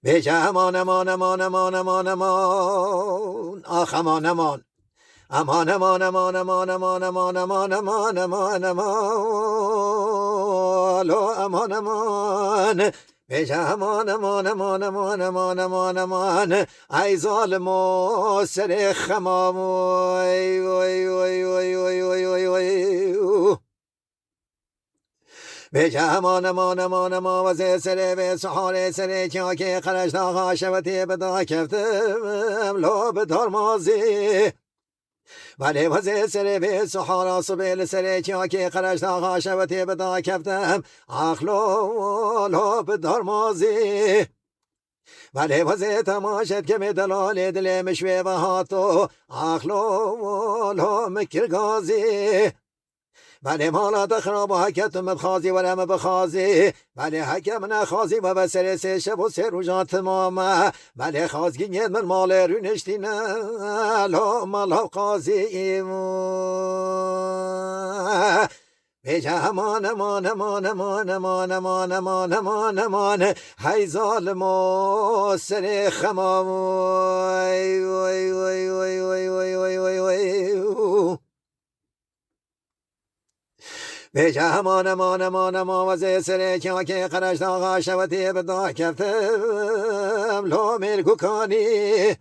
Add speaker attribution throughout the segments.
Speaker 1: بجه امان امان امان امان امان امان آخ امان امان امان امان امان امان امان امان امان امان امان امان امان امان بجه امان امان امان امان امان امان امان ای ظالم و سر خمام وی وی وی وی وی وی وی وی به جهمان ما و سر به سحار سر کیا که خرج داغا شوتی به دا کفتم لو به دارمازی ولی وزه سر به سحارا صبح سر کیا که خرج داغا شوتی به دا کفتم اخلو لو به دارمازی ولی وزه تماشد که می دلال دل مشوی و هاتو اخلو لو مکرگازی ولی مالا دخراب و حکتم بخازی و لم بخازی ولی حکم نخازی و بسر سه شب و سه روزا تمامه ولی خازگی نید من مال رونشتی نه لا مالا قازی بیجه امان امان امان امان امان امان امان امان امان هی ظالم و سر خمام وی وی وی وی وی وی وی وی بیجه امان امان امان امان و زی سر کیا که قرش داغا شوتی به دا کفتم لو ملکو کانی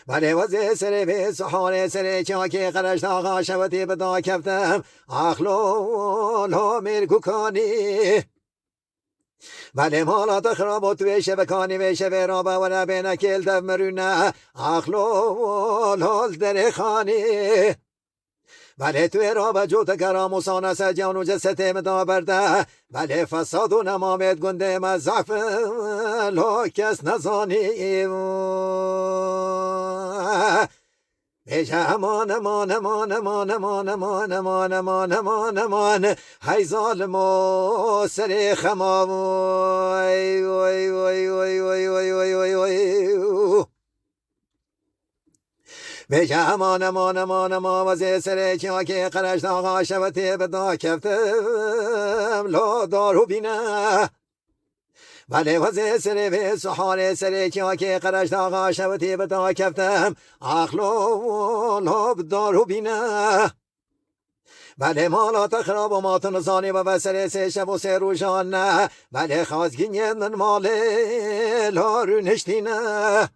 Speaker 1: ولی و زی سر به سحار سر کیا که قرش داغا شوتی به دا کفتم لو ملکو کانی ولی مالا تخراب و توی بکانی و شب رابه و نبه نکل دف مرونه لو در خانی ولی توی را به جوت کرام و سانس جان و جست مدا برده ولی فساد و نمامت گنده مزعف لا کس نزانی بیجه امان امان امان امان امان امان امان امان امان امان هی ظالم و سر خمام وی وی وی وی وی وی وی وی بیجه امان امان امان امان و زی سر کیا که قرش داغا شوتی به دا کفتم لا دارو بینه ولی و زی سر به سحار سر کیا که قرش داغا شوتی به دا کفتم لا دارو بینه ولی مالا تخراب و ماتون زانی و بسر سه شب و سه روزان نه ولی خازگین من مال لا رونشتینه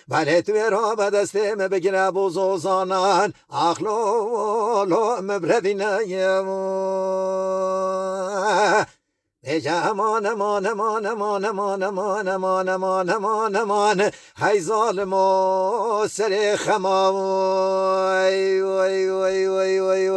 Speaker 1: ولی توی را به دستم بگیره بوزوزانان اخلو مبردینه بیجه امان امان امان امان امان امان امان امان امان امان هی ظالم و سر خمام وی وی وی وی وی